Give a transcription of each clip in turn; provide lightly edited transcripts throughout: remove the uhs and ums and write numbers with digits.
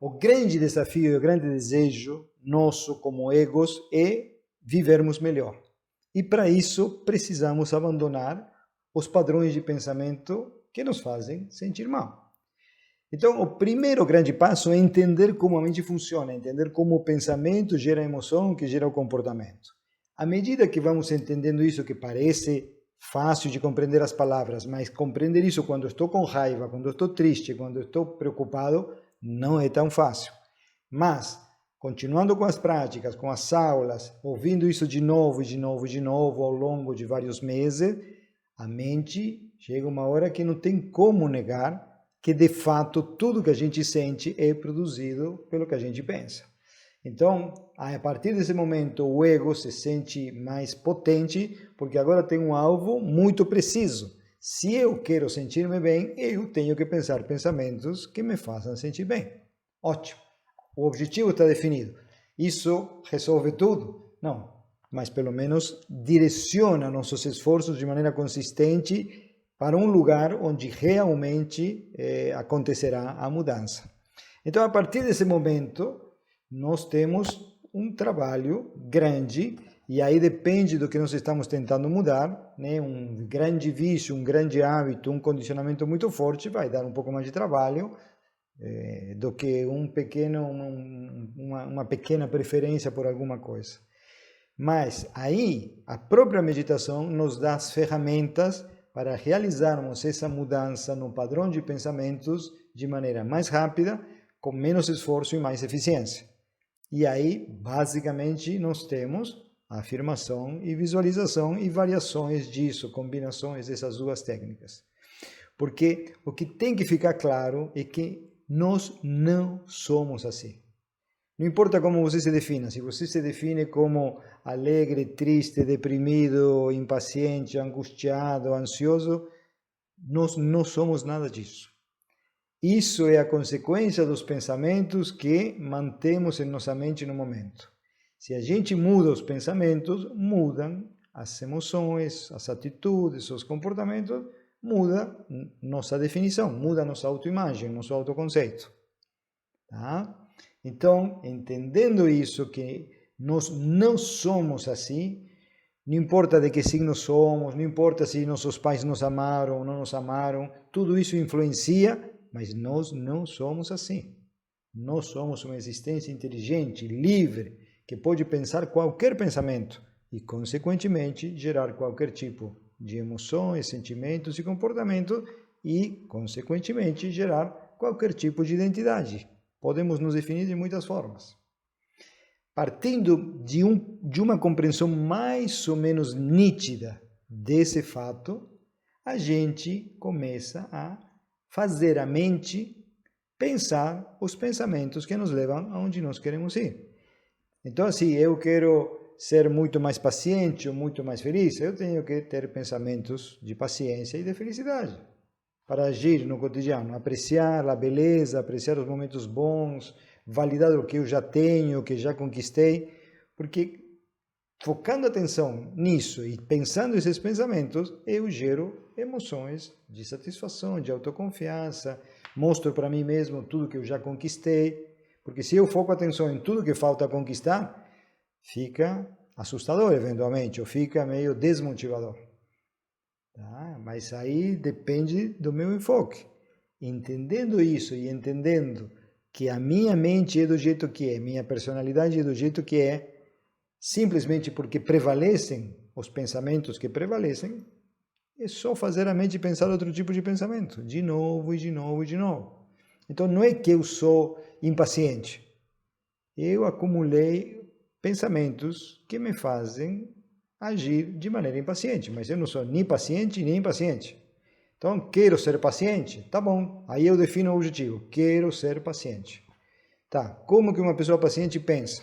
o grande desafio e o grande desejo nosso como egos é vivermos melhor. E para isso precisamos abandonar os padrões de pensamento que nos fazem sentir mal. Então, o primeiro grande passo é entender como a mente funciona, entender como o pensamento gera a emoção, que gera o comportamento. À medida que vamos entendendo isso, que parece fácil de compreender as palavras, mas compreender isso quando estou com raiva, quando estou triste, quando estou preocupado, não é tão fácil. Mas, continuando com as práticas, com as aulas, ouvindo isso de novo, de novo, de novo, ao longo de vários meses, a mente chega uma hora que não tem como negar que de fato tudo que a gente sente é produzido pelo que a gente pensa. Então, a partir desse momento, o ego se sente mais potente, porque agora tem um alvo muito preciso. Se eu quero sentir-me bem, eu tenho que pensar pensamentos que me façam sentir bem. Ótimo. O objetivo está definido. Isso resolve tudo? Não. Mas pelo menos direciona nossos esforços de maneira consistente para um lugar onde realmente acontecerá a mudança. Então, a partir desse momento, nós temos um trabalho grande, e aí depende do que nós estamos tentando mudar, né? Um grande vício, um grande hábito, um condicionamento muito forte vai dar um pouco mais de trabalho do que uma pequena preferência por alguma coisa. Mas aí, a própria meditação nos dá as ferramentas para realizarmos essa mudança no padrão de pensamentos de maneira mais rápida, com menos esforço e mais eficiência. E aí, basicamente, nós temos a afirmação e visualização e variações disso, combinações dessas duas técnicas. Porque o que tem que ficar claro é que nós não somos assim. Não importa como você se defina, se você se define como alegre, triste, deprimido, impaciente, angustiado, ansioso, nós não somos nada disso. Isso é a consequência dos pensamentos que mantemos em nossa mente no momento. Se a gente muda os pensamentos, mudam as emoções, as atitudes, os comportamentos, muda nossa definição, muda nossa autoimagem, nosso autoconceito. Tá? Então, entendendo isso, que nós não somos assim, não importa de que signo somos, não importa se nossos pais nos amaram ou não nos amaram, tudo isso influencia, mas nós não somos assim. Nós somos uma existência inteligente, livre, que pode pensar qualquer pensamento e, consequentemente, gerar qualquer tipo de emoções, sentimentos e comportamento e, consequentemente, gerar qualquer tipo de identidade. Podemos nos definir de muitas formas. Partindo de uma compreensão mais ou menos nítida desse fato, a gente começa a fazer a mente pensar os pensamentos que nos levam aonde nós queremos ir. Então, assim, eu quero ser muito mais paciente ou muito mais feliz, eu tenho que ter pensamentos de paciência e de felicidade para agir no cotidiano, apreciar a beleza, apreciar os momentos bons, validar o que eu já tenho, o que já conquistei, porque focando atenção nisso e pensando esses pensamentos, eu gero emoções de satisfação, de autoconfiança, mostro para mim mesmo tudo que eu já conquistei, porque se eu foco atenção em tudo que falta conquistar, fica assustador eventualmente, ou fica meio desmotivador. Tá? Mas aí depende do meu enfoque. Entendendo isso e entendendo que a minha mente é do jeito que é, minha personalidade é do jeito que é, simplesmente porque prevalecem os pensamentos que prevalecem, é só fazer a mente pensar outro tipo de pensamento, de novo e de novo e de novo. Então não é que eu sou impaciente. Eu acumulei pensamentos que me fazem agir de maneira impaciente, mas eu não sou nem paciente nem impaciente. Então, quero ser paciente? Tá bom, aí eu defino o objetivo, quero ser paciente. Tá, como que uma pessoa paciente pensa?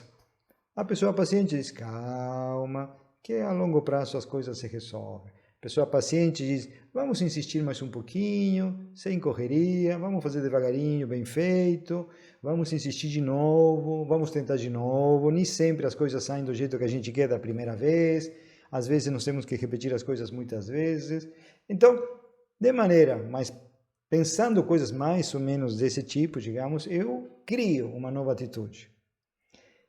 A pessoa paciente diz, calma, que a longo prazo as coisas se resolvem. A pessoa paciente diz, vamos insistir mais um pouquinho, sem correria, vamos fazer devagarinho, bem feito, vamos insistir de novo, vamos tentar de novo, nem sempre as coisas saem do jeito que a gente quer da primeira vez, às vezes nós temos que repetir as coisas muitas vezes. Então, de maneira mais pensando coisas mais ou menos desse tipo, digamos, eu crio uma nova atitude.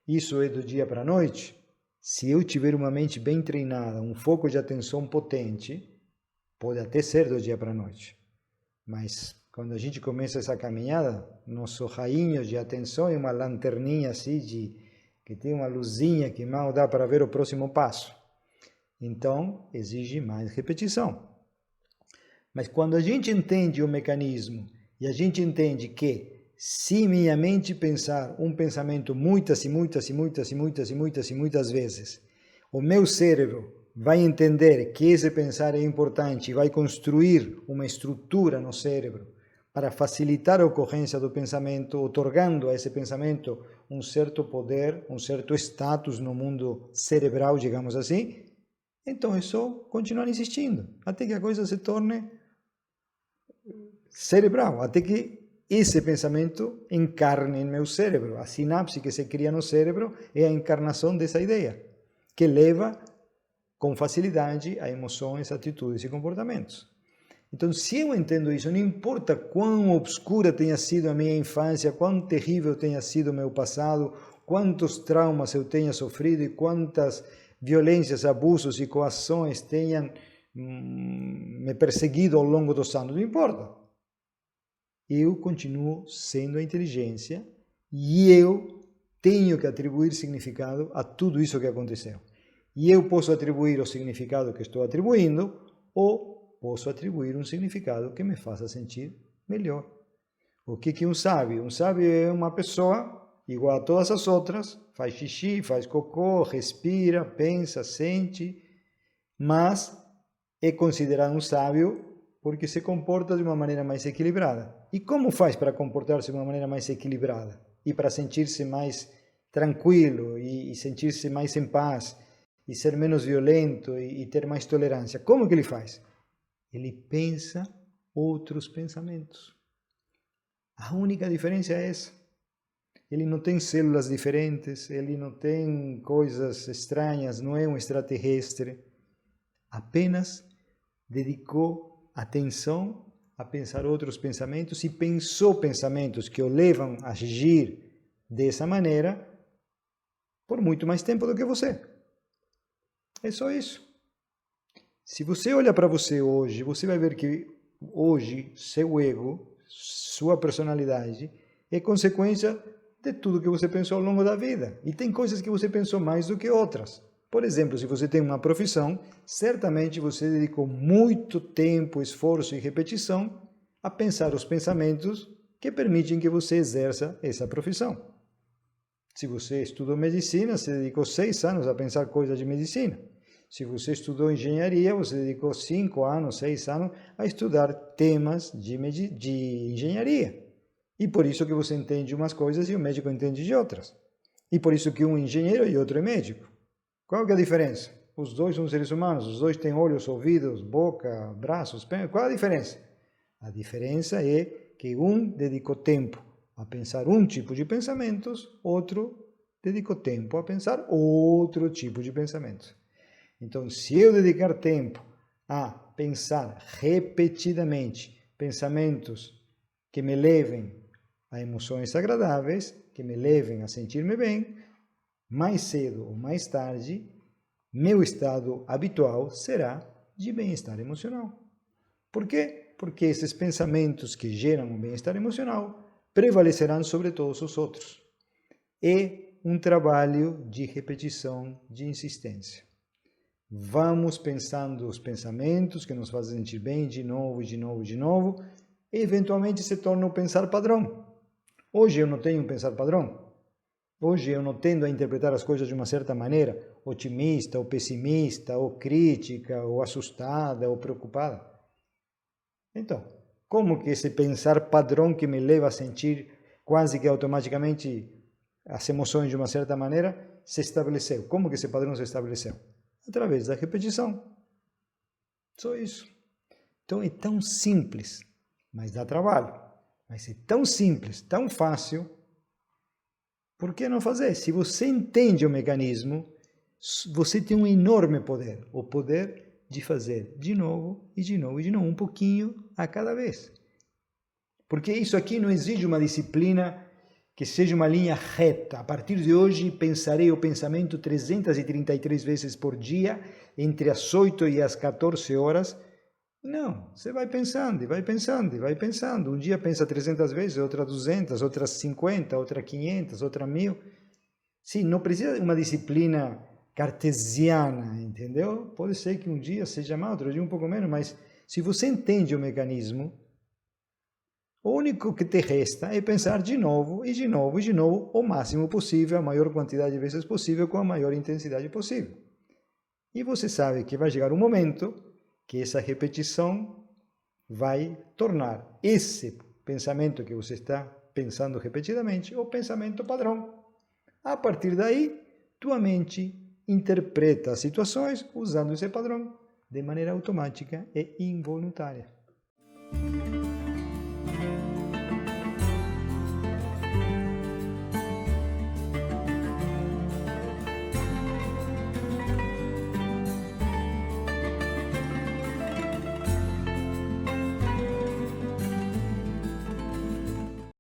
Isso é do dia para a noite. Se eu tiver uma mente bem treinada, um foco de atenção potente, pode até ser do dia para a noite. Mas quando a gente começa essa caminhada, nosso rainho de atenção é uma lanterninha assim, que tem uma luzinha que mal dá para ver o próximo passo. Então, exige mais repetição. Mas quando a gente entende o mecanismo e a gente entende que se minha mente pensar um pensamento muitas vezes, o meu cérebro vai entender que esse pensar é importante e vai construir uma estrutura no cérebro para facilitar a ocorrência do pensamento, otorgando a esse pensamento um certo poder, um certo status no mundo cerebral, digamos assim. Então é só continuar insistindo, até que a coisa se torne cerebral, até que esse pensamento encarne em meu cérebro. A sinapse que se cria no cérebro é a encarnação dessa ideia, que leva com facilidade a emoções, atitudes e comportamentos. Então, se eu entendo isso, não importa quão obscura tenha sido a minha infância, quão terrível tenha sido o meu passado, quantos traumas eu tenha sofrido e quantas violências, abusos e coações tenham me perseguido ao longo dos anos, não importa. Eu continuo sendo a inteligência e eu tenho que atribuir significado a tudo isso que aconteceu. E eu posso atribuir o significado que estou atribuindo ou posso atribuir um significado que me faça sentir melhor. O que é um sábio? Um sábio é uma pessoa igual a todas as outras, faz xixi, faz cocô, respira, pensa, sente, mas é considerado um sábio porque se comporta de uma maneira mais equilibrada. E como faz para comportar-se de uma maneira mais equilibrada? E para sentir-se mais tranquilo e sentir-se mais em paz e ser menos violento e ter mais tolerância? Como que ele faz? Ele pensa outros pensamentos. A única diferença é essa. Ele não tem células diferentes, ele não tem coisas estranhas, não é um extraterrestre. Apenas dedicou atenção a pensar outros pensamentos e pensou pensamentos que o levam a agir dessa maneira por muito mais tempo do que você. É só isso. Se você olha para você hoje, você vai ver que hoje seu ego, sua personalidade, é consequência de tudo que você pensou ao longo da vida. E tem coisas que você pensou mais do que outras. Por exemplo, se você tem uma profissão, certamente você dedicou muito tempo, esforço e repetição a pensar os pensamentos que permitem que você exerça essa profissão. Se você estudou medicina, você dedicou 6 anos a pensar coisas de medicina. Se você estudou engenharia, você dedicou 5 anos, 6 anos a estudar temas de engenharia. E por isso que você entende umas coisas e o médico entende de outras. E por isso que um é engenheiro e outro é médico. Qual que é a diferença? Os dois são seres humanos, os dois têm olhos, ouvidos, boca, braços, pés. Qual a diferença? A diferença é que um dedicou tempo a pensar um tipo de pensamentos, outro dedicou tempo a pensar outro tipo de pensamentos. Então, se eu dedicar tempo a pensar repetidamente pensamentos que me levem a emoções agradáveis, que me levem a sentir-me bem, mais cedo ou mais tarde, meu estado habitual será de bem-estar emocional. Por quê? Porque esses pensamentos que geram um bem-estar emocional prevalecerão sobre todos os outros. É um trabalho de repetição, de insistência. Vamos pensando os pensamentos que nos fazem sentir bem de novo, e eventualmente se torna o pensar padrão. Hoje eu não tenho um pensar padrão. Hoje eu não tendo a interpretar as coisas de uma certa maneira, otimista, ou pessimista, ou crítica, ou assustada, ou preocupada. Então, como que esse pensar padrão que me leva a sentir quase que automaticamente as emoções de uma certa maneira se estabeleceu? Como que esse padrão se estabeleceu? Através da repetição. Só isso. Então é tão simples, mas dá trabalho. Mas é tão simples, tão fácil. Por que não fazer? Se você entende o mecanismo, você tem um enorme poder. O poder de fazer de novo, um pouquinho a cada vez. Porque isso aqui não exige uma disciplina que seja uma linha reta. A partir de hoje, pensarei o pensamento 333 vezes por dia, entre as 8 e as 14 horas. Não, você vai pensando, e vai pensando, e vai pensando. Um dia pensa 300 vezes, outra 200, outra 50, outra 500, outra 1000. Sim, não precisa de uma disciplina cartesiana, entendeu? Pode ser que um dia seja mais, outro dia um pouco menos, mas se você entende o mecanismo, o único que te resta é pensar de novo, e de novo, e de novo, o máximo possível, a maior quantidade de vezes possível, com a maior intensidade possível. E você sabe que vai chegar um momento que essa repetição vai tornar esse pensamento que você está pensando repetidamente o pensamento padrão. A partir daí, tua mente interpreta as situações usando esse padrão de maneira automática e involuntária.